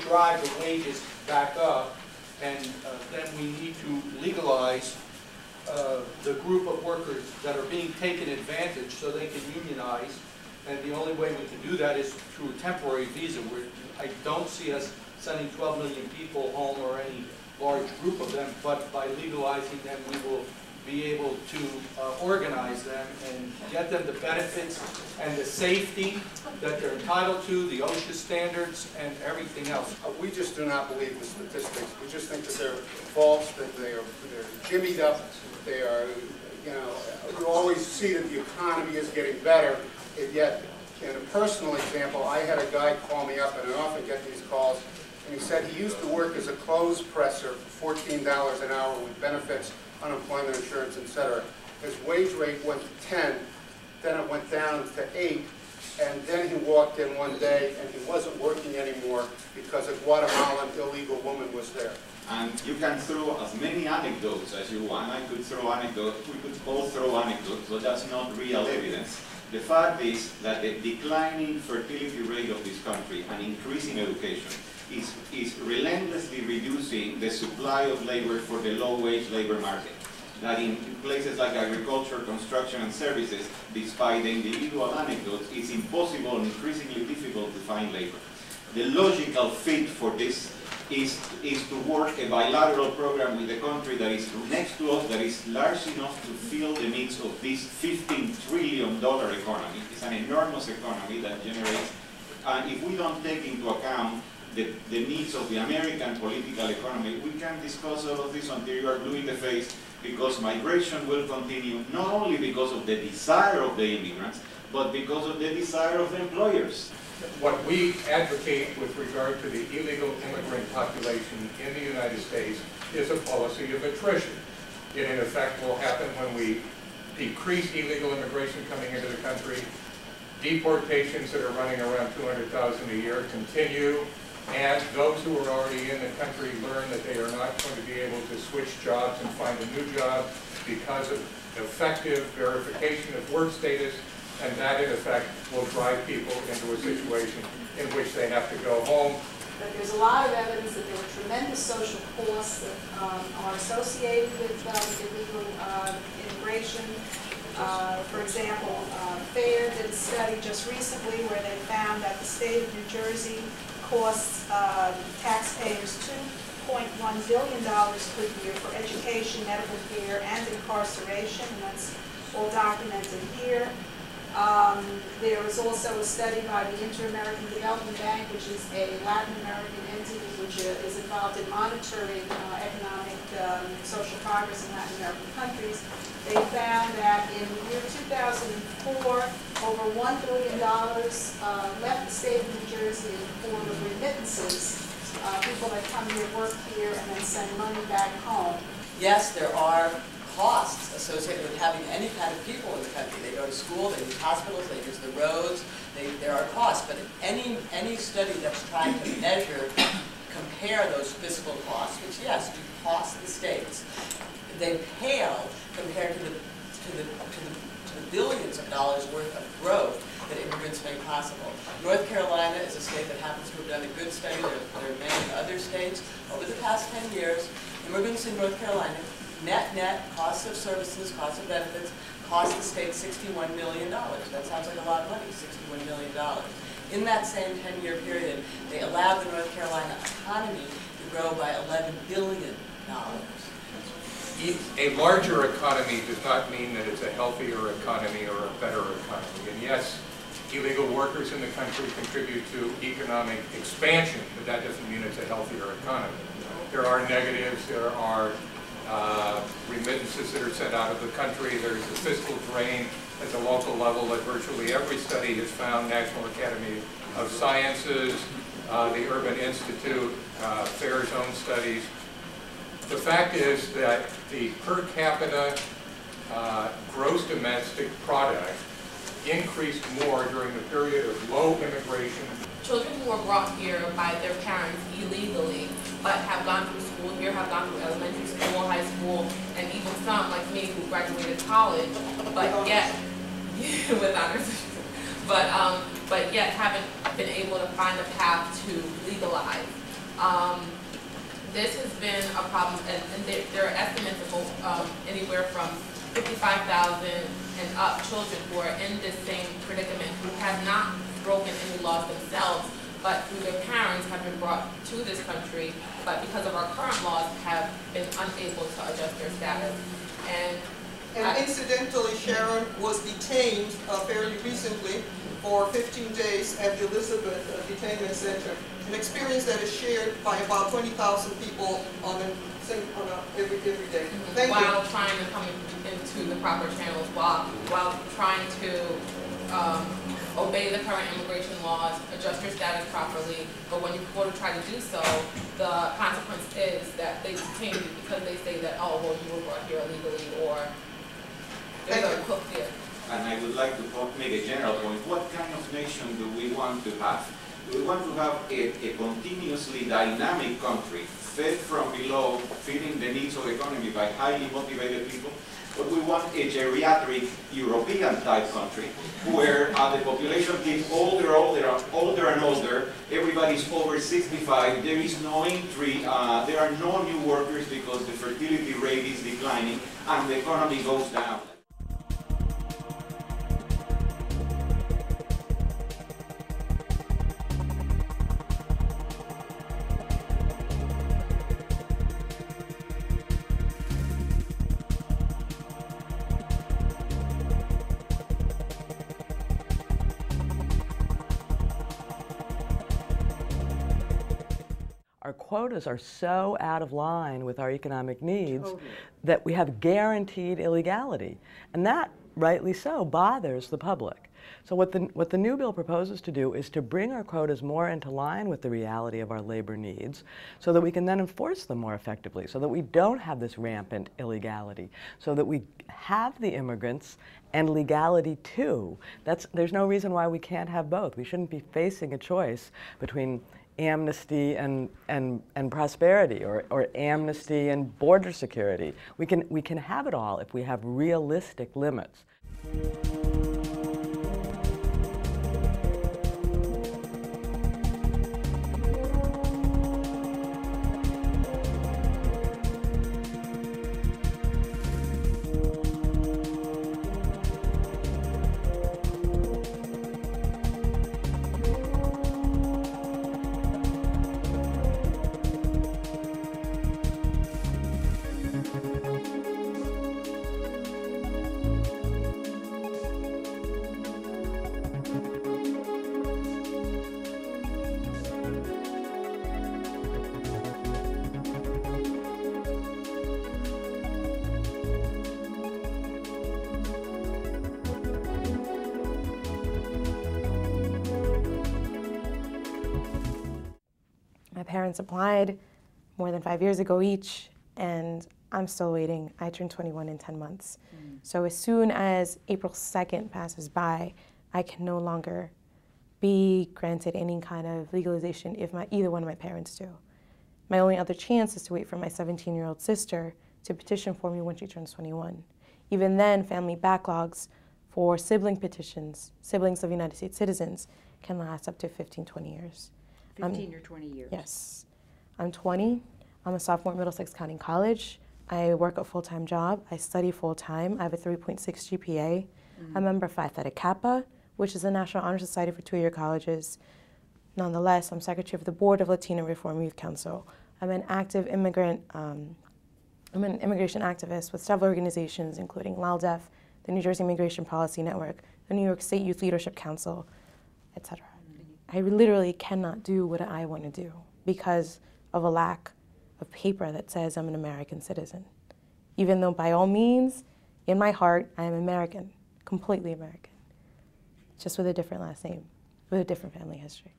drive the wages back up, and then we need to legalize the group of workers that are being taken advantage so they can unionize. And the only way we can do that is through a temporary visa. I don't see us sending 12 million people home or any large group of them, but by legalizing them, we will be able to organize them and get them the benefits and the safety that they're entitled to, the OSHA standards, and everything else. We just do not believe the statistics. We just think that they're false, that they're jimmied up. They are, you know, you always see that the economy is getting better, and yet, in a personal example, I had a guy call me up, and I often get these calls, and he said he used to work as a clothes presser for $14 an hour with benefits, unemployment insurance, etc. His wage rate went to 10, then it went down to 8, and then he walked in one day and he wasn't working anymore because a Guatemalan illegal woman was there. And you can throw as many anecdotes as you want. I could throw anecdotes, we could all throw anecdotes, but that's not real evidence. The fact is that the declining fertility rate of this country and increasing education is relentlessly reducing the supply of labor for the low-wage labor market. That in places like agriculture, construction, and services, despite the individual anecdotes, it's impossible and increasingly difficult to find labor. The logical fit for this is to work a bilateral program with a country that is next to us, that is large enough to fill the needs of this $15 trillion economy. It's an enormous economy that generates, and if we don't take into account the needs of the American political economy, we can discuss all of this until you are blue in the face, because migration will continue, not only because of the desire of the immigrants, but because of the desire of the employers. What we advocate with regard to the illegal immigrant population in the United States is a policy of attrition. It in effect will happen when we decrease illegal immigration coming into the country. Deportations that are running around 200,000 a year continue, and those who are already in the country learn that they are not going to be able to switch jobs and find a new job because of effective verification of work status, and that in effect will drive people into a situation in which they have to go home. But there's a lot of evidence that there were tremendous social costs that are associated with illegal immigration. For example, FAIR did a study just recently where they found that the state of New Jersey costs taxpayers $2.1 billion per year for education, medical care, and incarceration, and that's all documented here. There was also a study by the Inter-American Development Bank, which is a Latin American entity which is involved in monitoring economic social progress in Latin American countries. They found that in the year 2004, over $1 billion left the state of New Jersey in the form of remittances, people that come here, work here, and then send money back home. Yes, there are costs associated with having any kind of people in the country. They go to school, they use hospitals, they use the roads, there are costs. But any study that's trying to measure, compare those fiscal costs, which yes, do cost the states, they pale compared to the billions of dollars worth of growth that immigrants make possible. North Carolina is a state that happens to have done a good study. There are many other states. Over the past 10 years, immigrants in North Carolina, net costs of services, costs of benefits, cost the state $61 million. That sounds like a lot of money, $61 million. In that same 10-year period, they allowed the North Carolina economy to grow by $11 billion. A larger economy does not mean that it's a healthier economy or a better economy. And yes, illegal workers in the country contribute to economic expansion, but that doesn't mean it's a healthier economy. There are negatives, there are remittances that are sent out of the country, there's a fiscal drain at the local level that virtually every study has found. National Academy of Sciences, the Urban Institute, FAIR's own studies. The fact is that the per capita gross domestic product increased more during the period of low immigration. Children who were brought here by their parents illegally, but have gone through school here, have gone through elementary school, high school, and even some, like me, who graduated college, but yet, with honors, but yet haven't been able to find a path to legalize. This has been a problem, and there are estimates of anywhere from 55,000 and up children who are in this same predicament, who have not broken any laws themselves, but through their parents have been brought to this country, but because of our current laws have been unable to adjust their status. And incidentally, Sharon was detained fairly recently for 15 days at the Elizabeth Detainment Center, an experience that is shared by about 20,000 people on every day. Thank you. While trying to come into the proper channels, while trying to obey the current immigration laws, adjust your status properly, but when you go to try to do so, the consequence is that they detain you because they say that, oh, well, you were brought here illegally, or there's a cook here. And I would like to make a general point. What kind of nation do we want to have? Do we want to have a continuously dynamic country, fed from below, feeding the needs of the economy by highly motivated people? Or we want a geriatric European-type country, where the population gets older and older, everybody's over 65, there is no entry, there are no new workers because the fertility rate is declining, and the economy goes down. Our quotas are so out of line with our economic needs that we have guaranteed illegality. And that, rightly so, bothers the public. So what the new bill proposes to do is to bring our quotas more into line with the reality of our labor needs so that we can then enforce them more effectively, so that we don't have this rampant illegality, so that we have the immigrants and legality too. There's no reason why we can't have both. We shouldn't be facing a choice between amnesty and prosperity, or amnesty and border security. We can have it all if we have realistic limits. My parents applied more than 5 years ago each, and I'm still waiting. I turned 21 in 10 months. So as soon as April 2nd passes by, I can no longer be granted any kind of legalization if either one of my parents do. My only other chance is to wait for my 17-year-old sister to petition for me when she turns 21. Even then, family backlogs for sibling petitions, siblings of United States citizens, can last up to 15, 20 years. 15 or 20 years? Yes. I'm 20. I'm a sophomore at Middlesex County College. I work a full-time job. I study full-time. I have a 3.6 GPA. I'm a member of Phi Theta Kappa, which is a National Honor Society for two-year colleges. Nonetheless, I'm secretary of the board of Latino Reform Youth Council. I'm an active immigrant, I'm an immigration activist with several organizations, including LALDEF, the New Jersey Immigration Policy Network, the New York State Youth Leadership Council, etc. I literally cannot do what I want to do because of a lack of paper that says I'm an American citizen. Even though by all means, in my heart, I am American, completely American, just with a different last name, with a different family history.